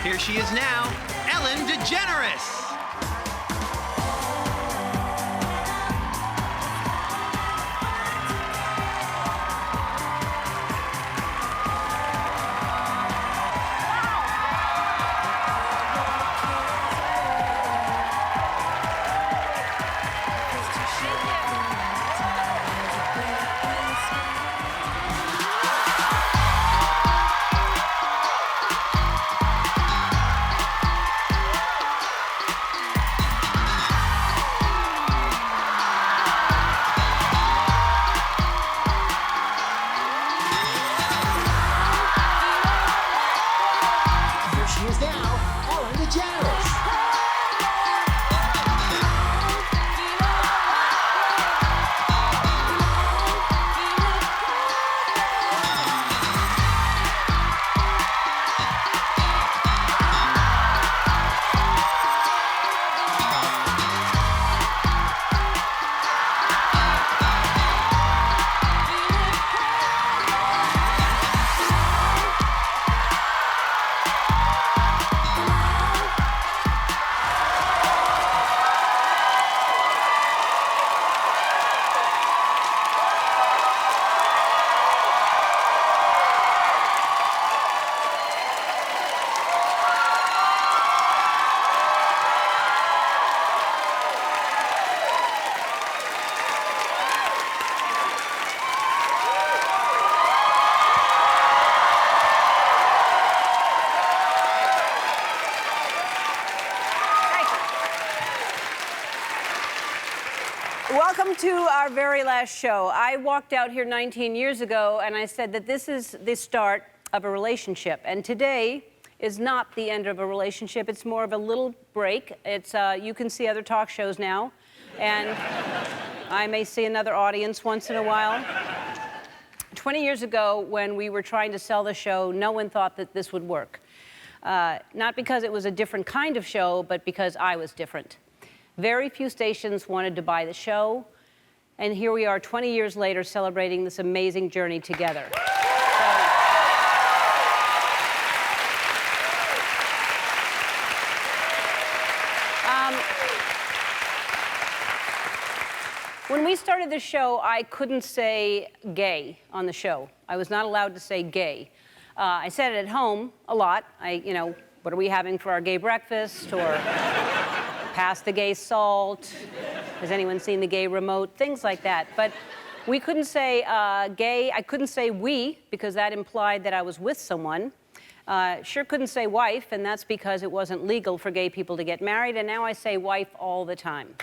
Here she is now, Ellen DeGeneres. Welcome to our very last show. I walked out here 19 years ago and I said that this is the start of a relationship. And today is not the end of a relationship. It's more of a little break. It's you can see other talk shows now. And I may see another audience once in a while. 20 years ago, when we were trying to sell the show, no one thought that this would work. Not because it was a different kind of show, but because I was different. Very few stations wanted to buy the show, and here we are 20 years later celebrating this amazing journey together. When we started the show, I couldn't say gay on the show. I was not allowed to say gay. I said it at home a lot. What are we having for our gay breakfast? Or pass the gay salt. Has anyone seen the gay remote? Things like that. But we couldn't say gay. I couldn't say we, because that implied that I was with someone. Sure couldn't say wife, and that's because it wasn't legal for gay people to get married, and now I say wife all the time.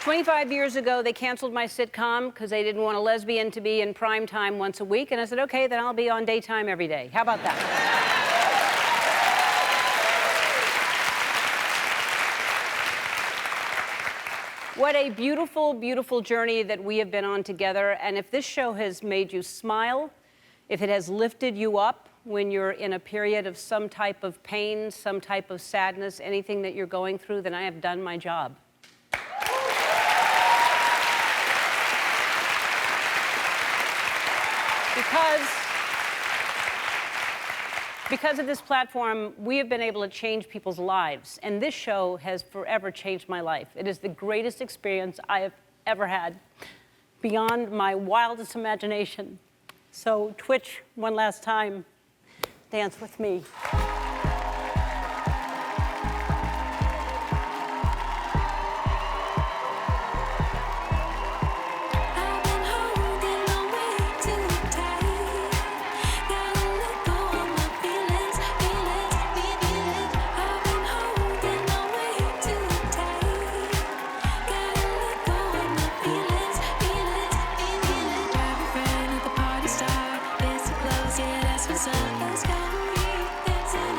"25 years ago, they canceled my sitcom because they didn't want a lesbian to be in prime time once a week. And I said, okay, then I'll be on daytime every day. How about that? What a beautiful, beautiful journey that we have been on together. And if this show has made you smile, if it has lifted you up when you're in a period of some type of pain, some type of sadness, anything that you're going through, then I have done my job. Because of this platform, we have been able to change people's lives. And this show has forever changed my life. It is the greatest experience I have ever had, beyond my wildest imagination. So Twitch, one last time, dance with me. Let's go.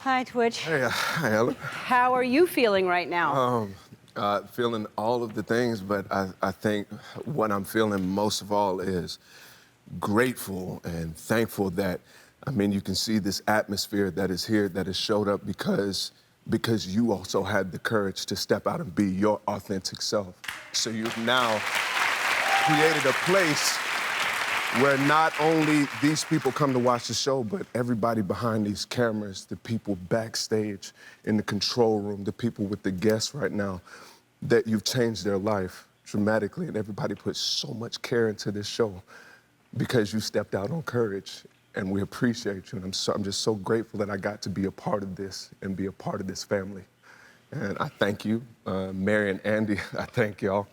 Hi, Twitch. Hey, hi, Ellen. How are you feeling right now? Feeling all of the things, but I think what I'm feeling most of all is grateful and thankful that, I mean, you can see this atmosphere that is here, that has showed up because you also had the courage to step out and be your authentic self. So you've now created a place where not only these people come to watch the show, but everybody behind these cameras, the people backstage in the control room, the people with the guests right now, that you've changed their life dramatically, and everybody puts so much care into this show because you stepped out on courage, and we appreciate you, and I'm just so grateful that I got to be a part of this and be a part of this family. And I thank you, Mary and Andy, I thank y'all.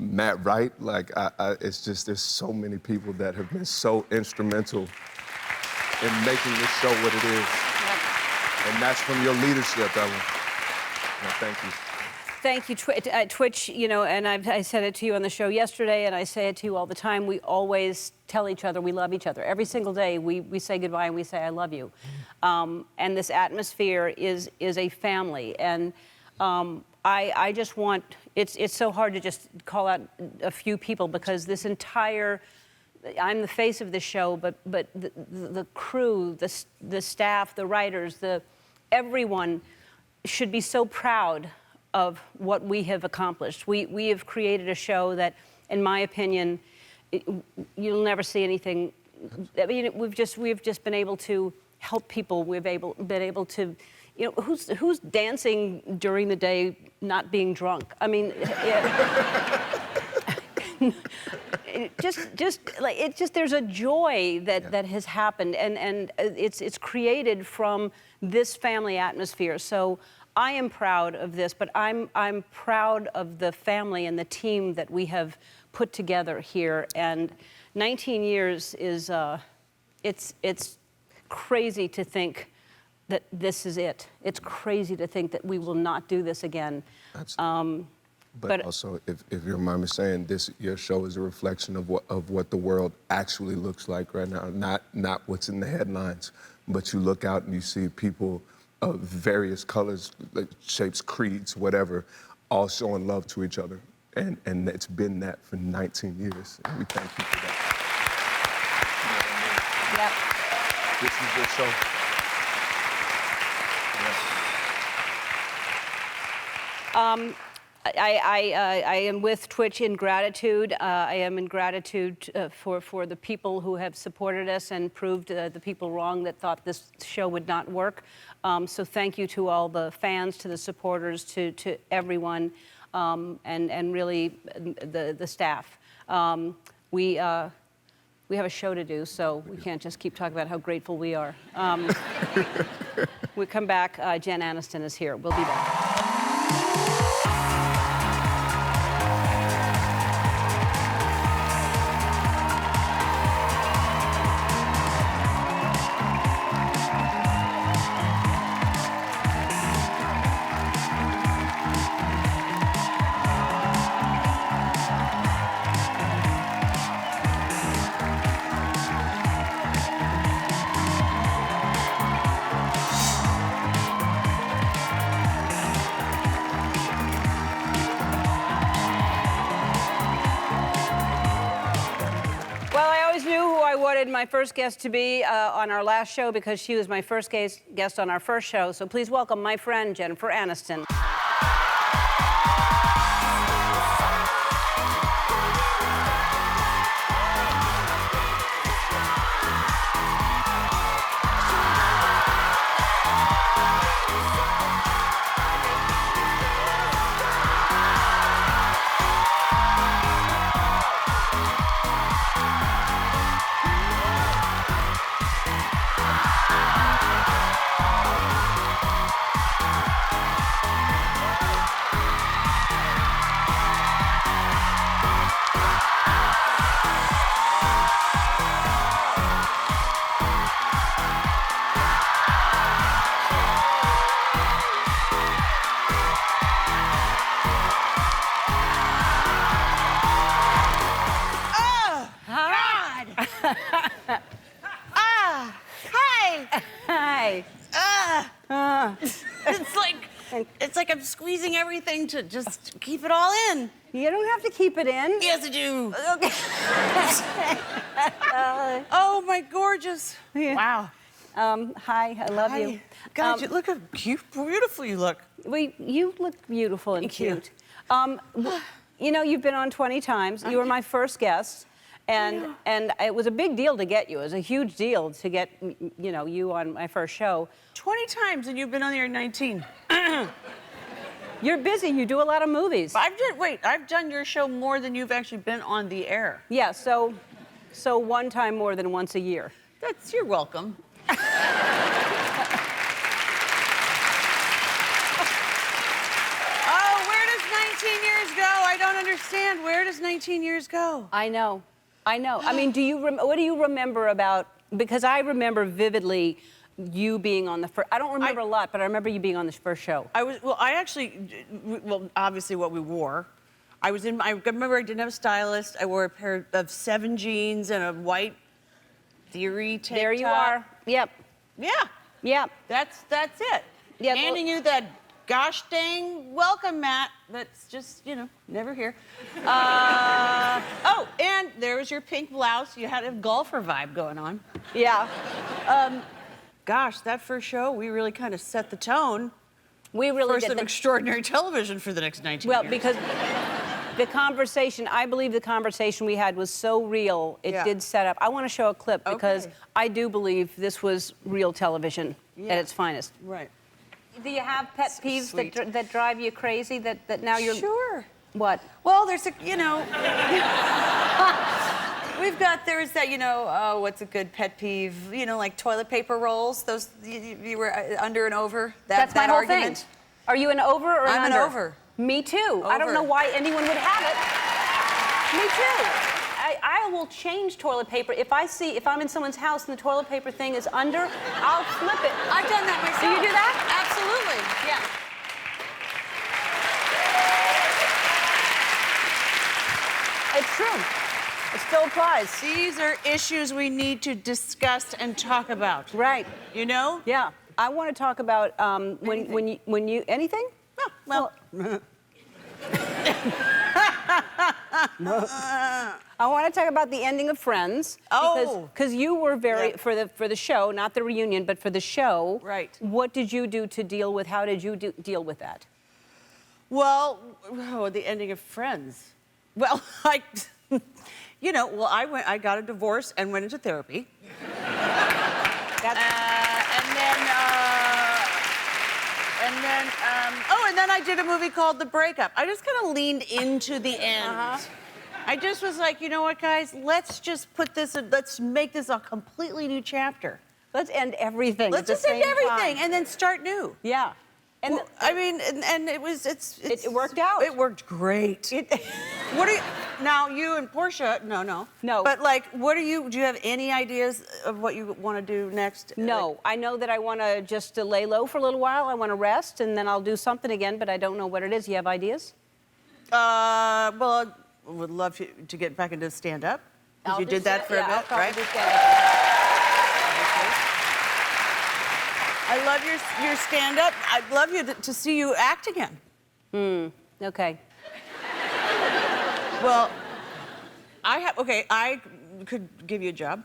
Matt Wright, like, it's just, there's so many people that have been so instrumental in making this show what it is. Yep. And that's from your leadership, Ellen. And I thank you. Thank you, Twitch, you know, and I said it to you on the show yesterday, and I say it to you all the time. We always tell each other we love each other. Every single day we say goodbye and we say I love you. And this atmosphere is a family. And I just want, it's so hard to just call out a few people because this entire, I'm the face of the show, but the crew, the staff, the writers, everyone should be so proud of what we have accomplished. We have created a show that, in my opinion, you'll never see anything. I mean, we've just been able to help people. We've been able to, you know, who's dancing during the day not being drunk? I mean, there's a joy that has happened, and it's created from this family atmosphere. So I am proud of this, but I'm proud of the family and the team that we have put together here. And 19 years is it's crazy to think that this is it. It's crazy to think that we will not do this again. But also, if you remind me saying this, your show is a reflection of what the world actually looks like right now, not what's in the headlines. But you look out and you see people of various colors, shapes, creeds, whatever, all showing love to each other. And it's been that for 19 years. And we thank you for that. You know what I mean? Yep. This is your show. I am with Twitch in gratitude. I am in gratitude for the people who have supported us and proved the people wrong that thought this show would not work. So thank you to all the fans, to the supporters, to everyone, and really the staff. We have a show to do, so we can't just keep talking about how grateful we are. We come back. Jen Aniston is here. We'll be back. My first guest to be on our last show because she was my first guest on our first show. So please welcome my friend, Jennifer Aniston. It's like I'm squeezing everything to just keep it all in. You don't have to keep it in. Yes, I do. Okay. Oh, my gorgeous. Yeah. Wow. Hi, I love you. God, you look how cute, beautiful you look. You look beautiful and Thank you. cute. You know, you've been on 20 times. You were my first guest. And it was a big deal to get you. It was a huge deal to get, you know, you on my first show. 20 times, and you've been on the air 19. You're busy. You do a lot of movies. I've done your show more than you've actually been on the air. Yeah, so one time more than once a year. You're welcome. Oh, where does 19 years go? I don't understand. Where does 19 years go? I know. I mean, what do you remember about? Because I remember vividly you being on the first. I don't remember a lot, but I remember you being on the first show. Obviously what we wore. I remember I didn't have a stylist. I wore a pair of 7 jeans and a white Theory tank top. There you are. Yep. Yeah. Yep. That's it. Yeah, Handing you that gosh dang welcome mat that's just, you know, never here. Oh, and there was your pink blouse. You had a golfer vibe going on. Yeah. Gosh, that first show, we really kind of set the tone We really for did. some extraordinary television for the next 19 years. Well, because I believe the conversation we had was so real, it did set up. I want to show a clip because I do believe this was real television at its finest. Right. Do you have pet peeves that drive you crazy that now you're... Sure. What? Well, there's a, you know... there's that, you know, what's a good pet peeve? You know, like toilet paper rolls, those, you were under and over, That's my that whole argument. thing. Are you an over or an I'm under? an over. Me too. I don't know why anyone would have it. Me too. I will change toilet paper. If I'm in someone's house and the toilet paper thing is under, I'll flip it. I've done that myself. Do you do that? Absolutely, yeah. It's true. It still applies. These are issues we need to discuss and talk about. Right. You know? Yeah. I want to talk about when you anything? Oh, well. I want to talk about the ending of Friends. Because you were very for the show, not the reunion, but for the show. Right. What did you do to deal with? How did you deal with that? Well, the ending of Friends. Well, you know, well, I got a divorce and went into therapy. And then I did a movie called The Breakup. I just kind of leaned into the end. I just was like, you know what, guys? Let's just let's make this a completely new chapter. Let's end everything. Let's just end everything and then start new. Yeah. And well, I mean, and it worked out. It worked great. What are you, now you and Portia? No. But like, do you have any ideas of what you want to do next? No, like, I know that I want to just lay low for a little while. I want to rest, and then I'll do something again. But I don't know what it is. You have ideas? Well, I would love to get back into stand-up. You did that for a bit, right? I love your stand-up. I'd love to see you act again. Okay. Well, I could give you a job.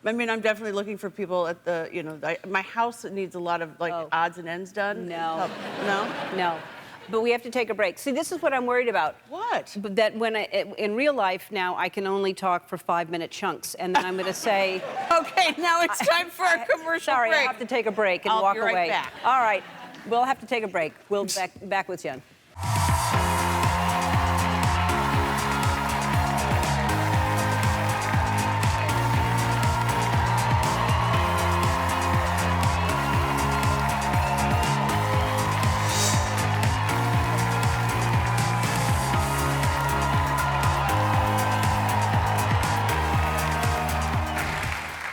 I mean, I'm definitely looking for people at the, you know, my house needs a lot of, like, odds and ends done. No. No? No. But we have to take a break. See, this is what I'm worried about. What? That when in real life now, I can only talk for 5-minute chunks, and then I'm going to say... Okay, now it's time for a commercial break. break. I have to take a break and I'll walk be away. right back. All right, we'll have to take a break. We'll back with Jen.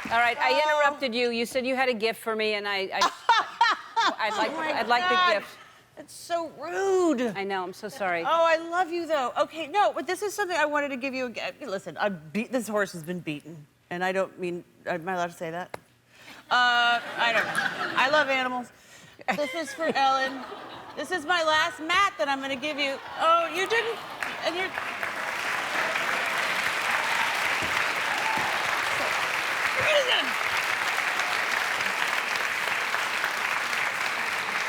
All right, I interrupted you. You said you had a gift for me, and I'd like the gift. That's so rude. I know. I'm so sorry. Oh, I love you though. Okay, no, but this is something I wanted to give you. Listen, this horse has been beaten, and I don't mean. Am I allowed to say that? I don't know. I love animals. This is for Ellen. This is my last mat that I'm going to give you. Oh, you didn't, and you're...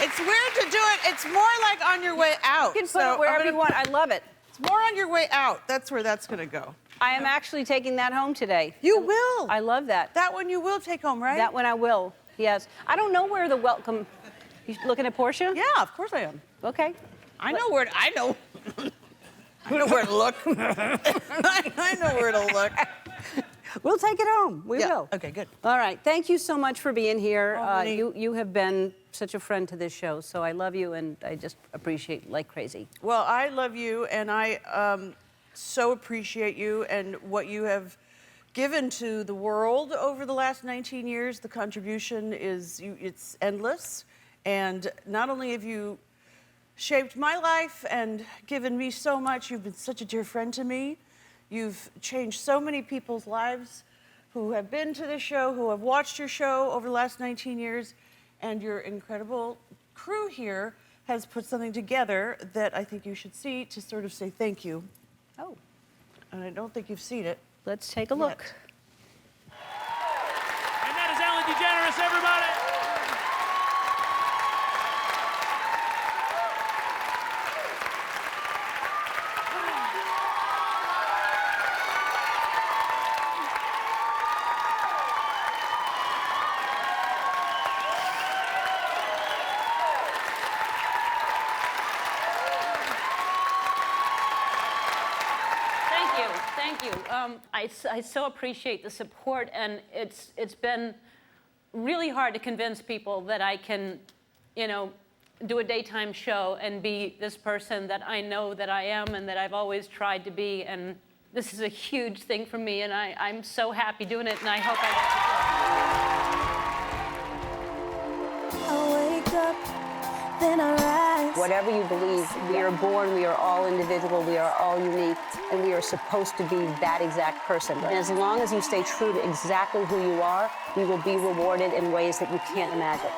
It's weird to do it. It's more like on your way out. You can put it wherever you want. I love it. It's more on your way out. That's where that's going to go. I am actually taking that home today. You will. I love that. That one you will take home, right? That one I will, yes. I don't know where the welcome... You looking at Portia? Yeah, of course I am. Okay. I know where to look. I know where to look. We'll take it home. We Yeah. will. Okay, good. All right. Thank you so much for being here. Oh, honey. You have been such a friend to this show, so I love you, and I just appreciate you like crazy. Well, I love you, and I so appreciate you and what you have given to the world over the last 19 years. The contribution it's endless, and not only have you shaped my life and given me so much, you've been such a dear friend to me. You've changed so many people's lives who have been to the show, who have watched your show over the last 19 years, and your incredible crew here has put something together that I think you should see to sort of say thank you. Oh. And I don't think you've seen it. Let's take a look. And that is Ellen DeGeneres, everybody. Thank you. I so appreciate the support, and it's been really hard to convince people that I can, do a daytime show and be this person that I know that I am and that I've always tried to be. And this is a huge thing for me, and I'm so happy doing it, and I hope I get to do it. I wake up, then I rise. Whatever you believe, we are born, we are all individual, we are all unique, and we are supposed to be that exact person. And as long as you stay true to exactly who you are, you will be rewarded in ways that you can't imagine.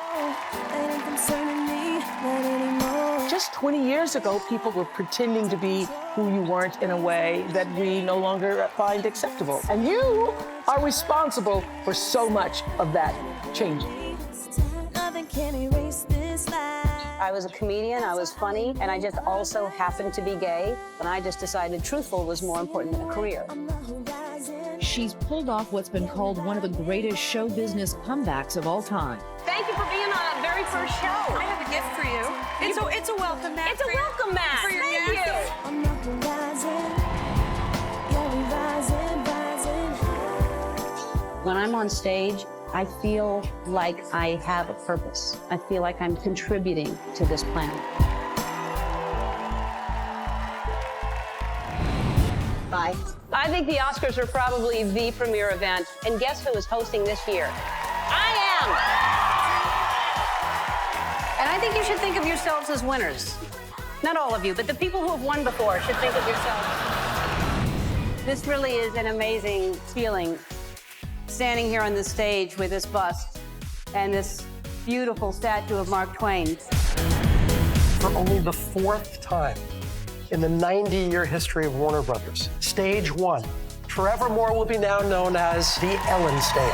Ain't concerning me, not anymore. Just 20 years ago, people were pretending to be who you weren't in a way that we no longer find acceptable. And you are responsible for so much of that changing. Nothing can erase this life. I was a comedian, I was funny, and I just also happened to be gay, and I just decided truthful was more important than a career. She's pulled off what's been called one of the greatest show business comebacks of all time. Thank you for being on our very first show. I have a gift for you. It's a welcome mat. It's a welcome mat. For your Thank guests. you. I'm not rising. Yeah, we rising, rising. When I'm on stage, I feel like I have a purpose. I feel like I'm contributing to this planet. Bye. I think the Oscars are probably the premier event, and guess who is hosting this year? I am! And I think you should think of yourselves as winners. Not all of you, but the people who have won before should think of yourselves. This really is an amazing feeling, standing here on the stage with this bust and this beautiful statue of Mark Twain. For only the 4th time in the 90-year history of Warner Brothers, Stage 1, forevermore will be now known as the Ellen Stage.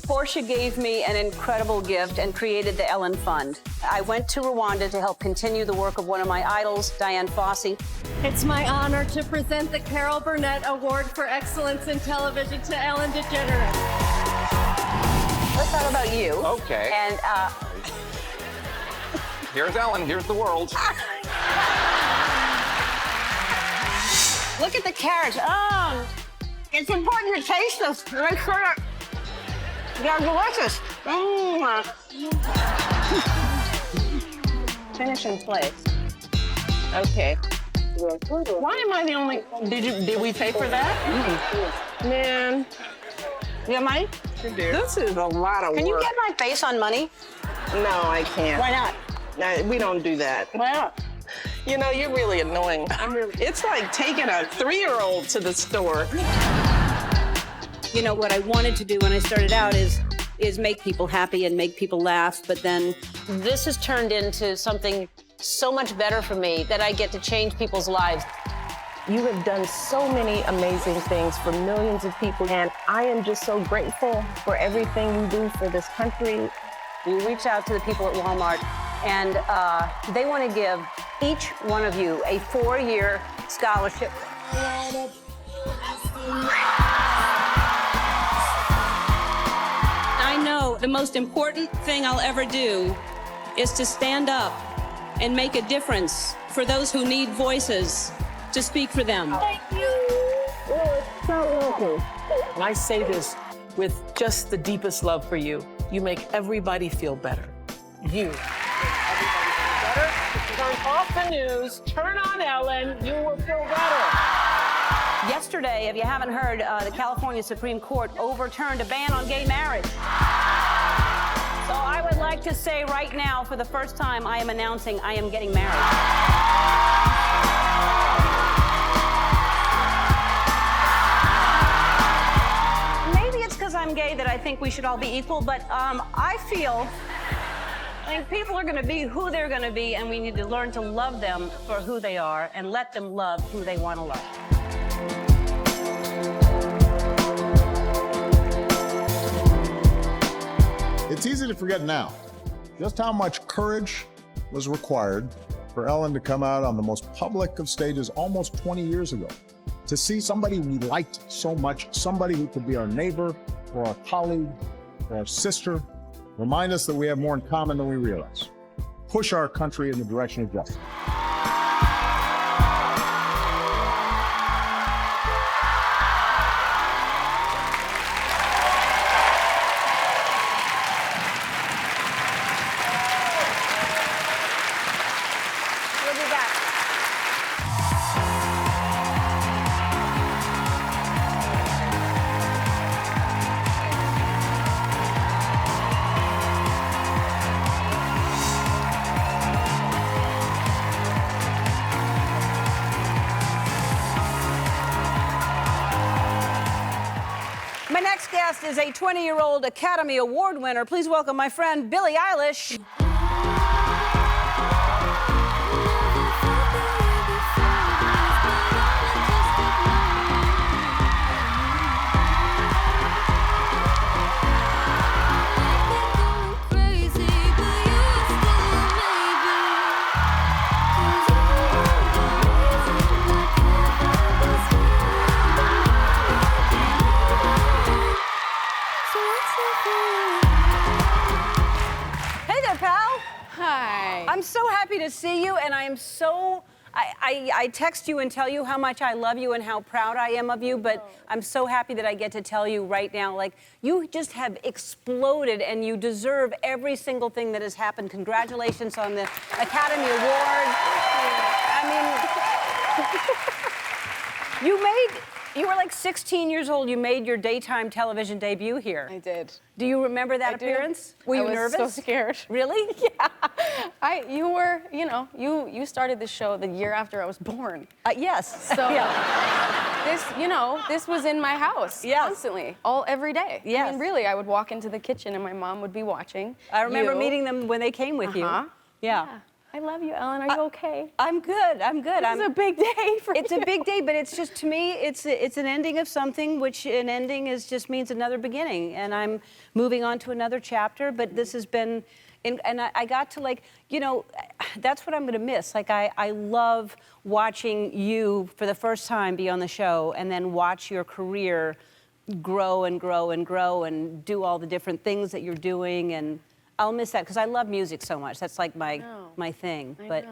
Portia gave me an incredible gift and created the Ellen Fund. I went to Rwanda to help continue the work of one of my idols, Diane Fossey. It's my honor to present the Carol Burnett Award for Excellence in Television to Ellen DeGeneres. Let's talk about you. Okay. And Here's Ellen, here's the world. look at the carrots. Oh, it's important to taste this. Make sure that they're delicious. Finish in place. Okay. Why am I the only? Did we pay for that? Man, You have money? this is a lot of Can you work. get my face on money? No, I can't. Why not? No, we don't do that. Why not? You know, you're really annoying. It's like taking a 3-year-old to the store. You know, what I wanted to do when I started out is is make people happy and make people laugh, but then this has turned into something so much better for me that I get to change people's lives. You have done so many amazing things for millions of people, and I am just so grateful for everything you do for this country. You reach out to the people at Walmart, and they want to give each one of you a 4-year scholarship. I know the most important thing I'll ever do is to stand up and make a difference for those who need voices to speak for them. Thank you. You're so welcome. And I say this with just the deepest love for you. You make everybody feel better. You make everybody feel better. Turn off the news, turn on Ellen, you will feel better. Yesterday, if you haven't heard, the California Supreme Court overturned a ban on gay marriage. So I would like to say right now, for the first time, I am announcing I am getting married. I'm gay that I think we should all be equal, but I feel like people are going to be who they're going to be, and we need to learn to love them for who they are and let them love who they want to love. It's easy to forget now just how much courage was required for Ellen to come out on the most public of stages almost 20 years ago. To see somebody we liked so much, somebody who could be our neighbor, or our colleague, or our sister, remind us that we have more in common than we realize. Push our country in the direction of justice. We'll be back. My next guest is a 20-year-old Academy Award winner. Please welcome my friend, Billie Eilish. I'm so happy to see you, and I am so... I text you and tell you how much I love you and how proud I am of you, but I'm so happy that I get to tell you right now, like, you just have exploded, and you deserve every single thing that has happened. Congratulations on the Academy Award. I mean, you were like 16 years old. You made your daytime television debut here. I did. Do you remember that appearance? Were you nervous? I was so scared. Really? Yeah. You started the show the year after I was born. Yes. So yeah. this was in my house constantly, every day. Yes. I mean, really, I would walk into the kitchen and my mom would be watching. I remember meeting them when they came with you. Yeah. I love you, Ellen. Are you okay? I'm good. I'm good. It's a big day for you. It's a big day, but it's just, to me, it's an ending of something, which an ending just means another beginning. And I'm moving on to another chapter, but this has been, and I got to, like, you know, that's what I'm going to miss. Like, I love watching you for the first time be on the show and then watch your career grow and grow and grow and do all the different things that you're doing, and I'll miss that because I love music so much. That's like my thing. But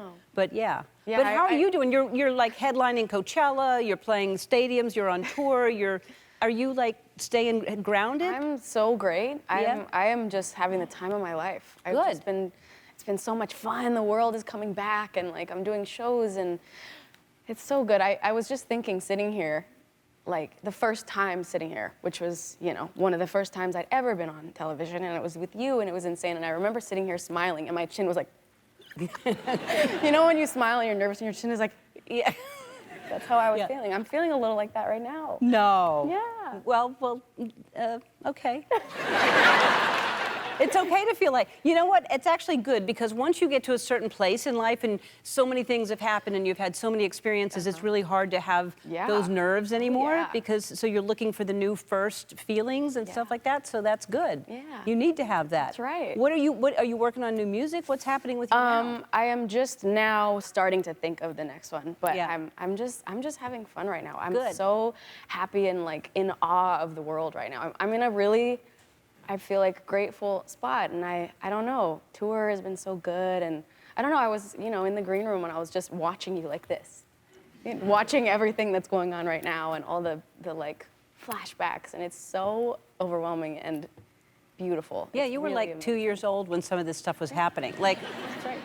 yeah. But how are you doing? You're like headlining Coachella. You're playing stadiums. You're on tour. Are you like staying grounded? I'm so great. I am just having the time of my life. It's been so much fun. The world is coming back, and like I'm doing shows, and it's so good. I was just thinking, sitting here, like the first time sitting here, which was, you know, one of the first times I'd ever been on television, and it was with you, and it was insane. And I remember sitting here smiling, and my chin was like, you know, when you smile and you're nervous and your chin is like, yeah. That's how I was feeling. I'm feeling a little like that right now. No. Yeah. Well, okay. It's okay to feel like, you know what? It's actually good because once you get to a certain place in life and so many things have happened and you've had so many experiences, it's really hard to have those nerves anymore because so you're looking for the new first feelings and stuff like that. So that's good. Yeah. You need to have that. That's right. What are you working on new music? What's happening with you now? I am just now starting to think of the next one, but I'm just having fun right now. I'm so happy and like in awe of the world right now. I'm in a really, I feel like, grateful spot, and I don't know, tour has been so good, and I don't know, I was, you know, in the green room when I was just watching you like this, watching everything that's going on right now and all the like flashbacks, and it's so overwhelming and beautiful. Yeah, it's you were really like amazing. 2 years old when some of this stuff was happening. Like, That's right.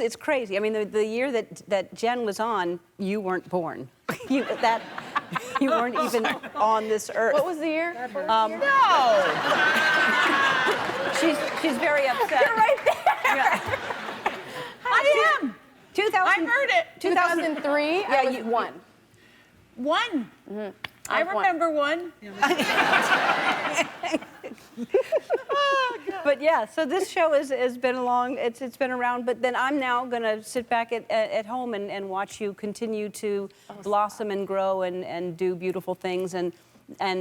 it's crazy. I mean, the year that Jen was on, you weren't born. You weren't even on this earth. What was the year? No! she's very upset. You're right there. Yeah. I am. 2000. I heard it. 2003, I was one. One. Mm-hmm. I remember one. But yeah, so this show has been it's been around, but then I'm now gonna sit back at home and watch you continue to blossom and grow and do beautiful things and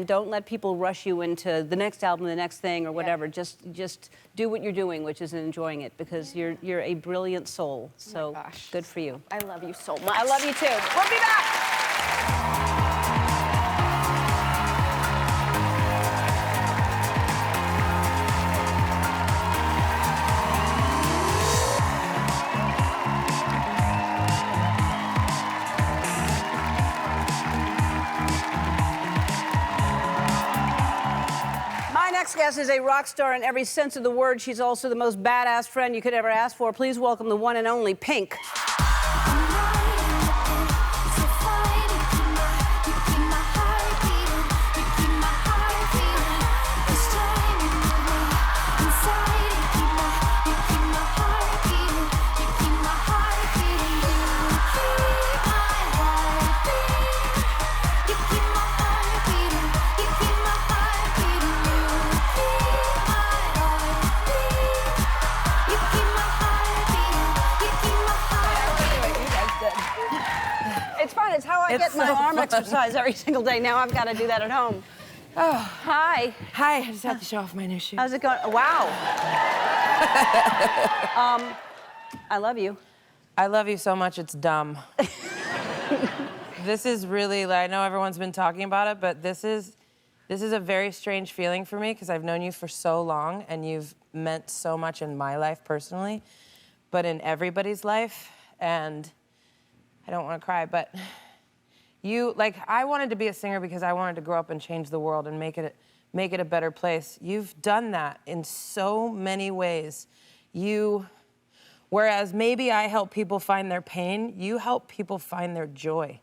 don't let people rush you into the next album, the next thing or whatever. Just do what you're doing, which is enjoying it because you're a brilliant soul. So good for you. I love you so much. I love you too. We'll be back. My next guest is a rock star in every sense of the word. She's also the most badass friend you could ever ask for. Please welcome the one and only Pink. It's fun. It's how I get my arm exercise every single day. Now I've got to do that at home. Oh, hi. Hi, I just have to show off my new shoes. How's it going? Wow. I love you. I love you so much, it's dumb. This is really, I know everyone's been talking about it, but this is a very strange feeling for me because I've known you for so long and you've meant so much in my life personally, but in everybody's life, and I don't want to cry, but I wanted to be a singer because I wanted to grow up and change the world and make it a better place. You've done that in so many ways. Whereas maybe I help people find their pain, you help people find their joy.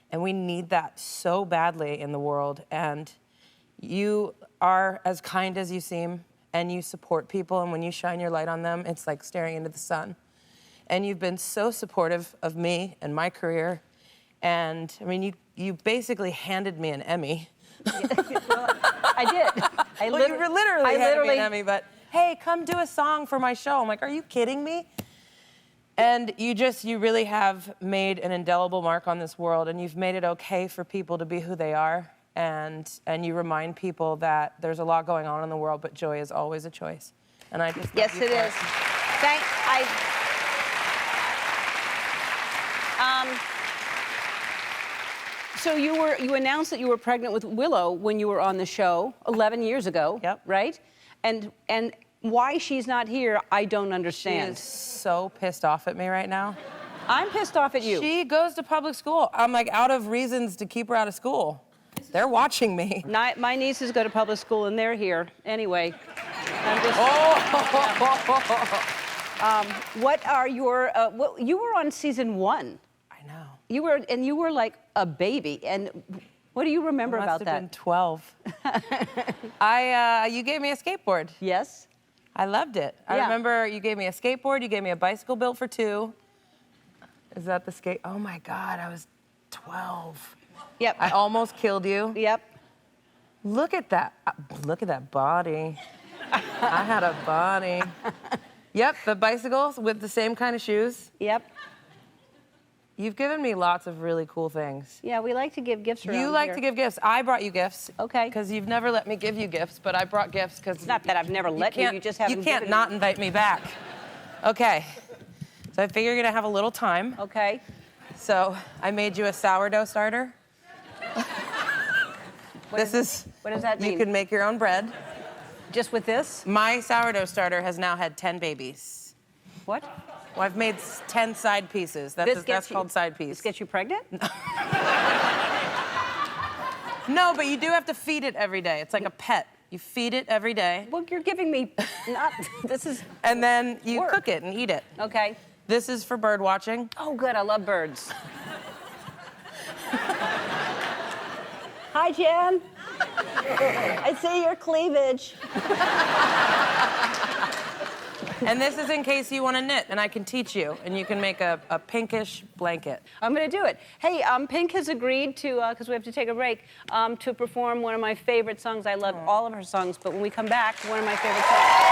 And we need that so badly in the world. And you are as kind as you seem, and you support people, and when you shine your light on them, it's like staring into the sun. And you've been so supportive of me and my career. And I mean, you basically handed me an Emmy. Well, I did. You literally handed me an Emmy, but hey, come do a song for my show. I'm like, are you kidding me? And you really have made an indelible mark on this world, and you've made it okay for people to be who they are. And you remind people that there's a lot going on in the world, but joy is always a choice. And I just yes, it is. So you announced that you were pregnant with Willow when you were on the show 11 years ago. Yep. Right? And why she's not here, I don't understand. She is so pissed off at me right now. I'm pissed off at you. She goes to public school. I'm like out of reasons to keep her out of school. They're watching me. My nieces go to public school and they're here. Anyway. I'm just, what are your, you were on season 1. I know. You were like a baby. And what do you remember about that? I must have been 12. You gave me a skateboard. Yes. I loved it. I remember you gave me a skateboard, you gave me a bicycle built for 2. Is that the skate? Oh my God, I was 12. Yep. I almost killed you. Yep. Look at that. Look at that body. I had a bunny. Yep, the bicycles with the same kind of shoes. Yep. You've given me lots of really cool things. Yeah, we like to give gifts around You like here. to give gifts. I brought you gifts. Okay. Because you've never let me give you gifts, but I brought gifts because... It's not that I've never let you just haven't You can't given not me. invite me back. Okay. So I figure you're gonna have a little time. Okay. So I made you a sourdough starter. What does that mean? You can make your own bread. Just with this? My sourdough starter has now had 10 babies. What? Well, I've made 10 side pieces. That's called side piece. This gets you pregnant? No, but you do have to feed it every day. It's like a pet. You feed it every day. Well, you're giving me not. This is. And then you work. cook it and eat it. Okay. This is for bird watching. Oh, good. I love birds. Hi, Jen. I see your cleavage. And this is in case you want to knit, and I can teach you, and you can make a pinkish blanket. I'm going to do it. Hey, Pink has agreed to, because we have to take a break, to perform one of my favorite songs. I love all of her songs, but when we come back, one of my favorite songs.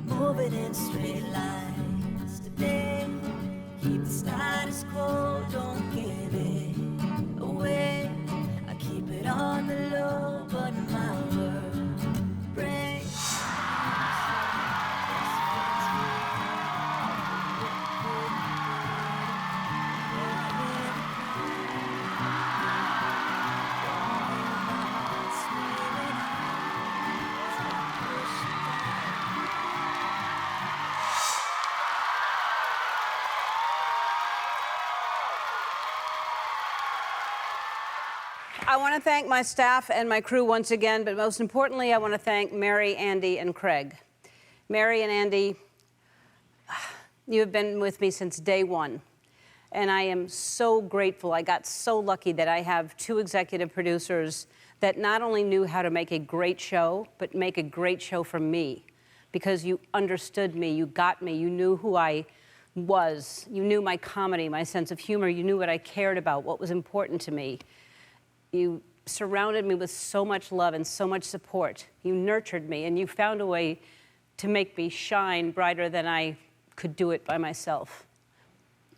Moving in straight lines today. Keep the status quo, don't give it away. I keep it on the low, but my word breaks. I want to thank my staff and my crew once again, but most importantly, I want to thank Mary, Andy, and Craig. Mary and Andy, you have been with me since day one, and I am so grateful. I got so lucky that I have two executive producers that not only knew how to make a great show, but make a great show for me, because you understood me, you got me, you knew who I was, you knew my comedy, my sense of humor, you knew what I cared about, what was important to me. You surrounded me with so much love and so much support. You nurtured me, and you found a way to make me shine brighter than I could do it by myself.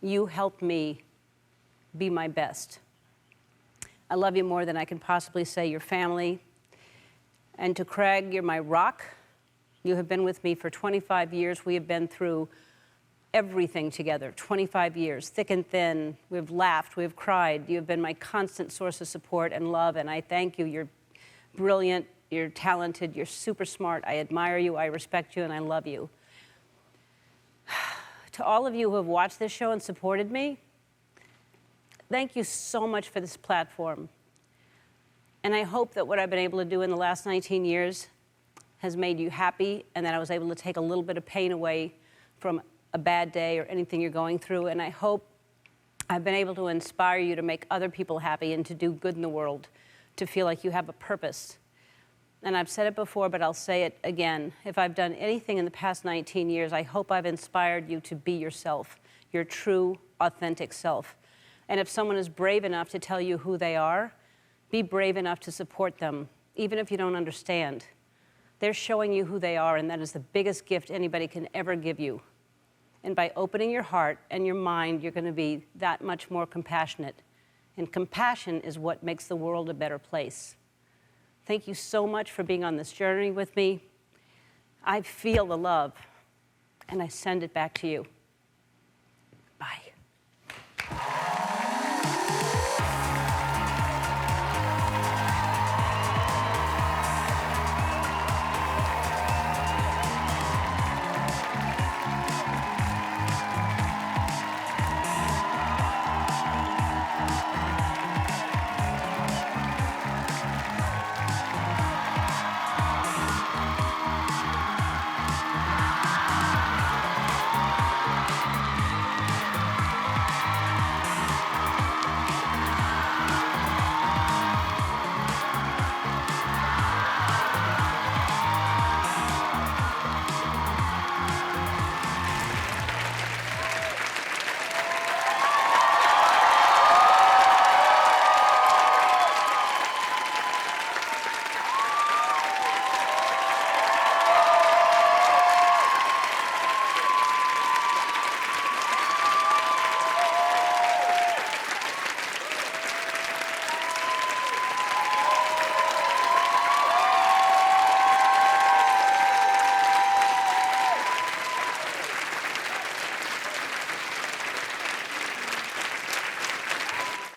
You helped me be my best. I love you more than I can possibly say. Your family. And to Craig, you're my rock. You have been with me for 25 years. We have been through everything together, 25 years, thick and thin. We've laughed, we've cried. You've been my constant source of support and love, and I thank you. You're brilliant, you're talented, you're super smart. I admire you, I respect you, and I love you. To all of you who have watched this show and supported me, thank you so much for this platform. And I hope that what I've been able to do in the last 19 years has made you happy, and that I was able to take a little bit of pain away from a bad day or anything you're going through. And I hope I've been able to inspire you to make other people happy and to do good in the world, to feel like you have a purpose. And I've said it before, but I'll say it again. If I've done anything in the past 19 years, I hope I've inspired you to be yourself, your true, authentic self. And if someone is brave enough to tell you who they are, be brave enough to support them, even if you don't understand. They're showing you who they are, and that is the biggest gift anybody can ever give you. And by opening your heart and your mind, you're going to be that much more compassionate. And compassion is what makes the world a better place. Thank you so much for being on this journey with me. I feel the love, and I send it back to you.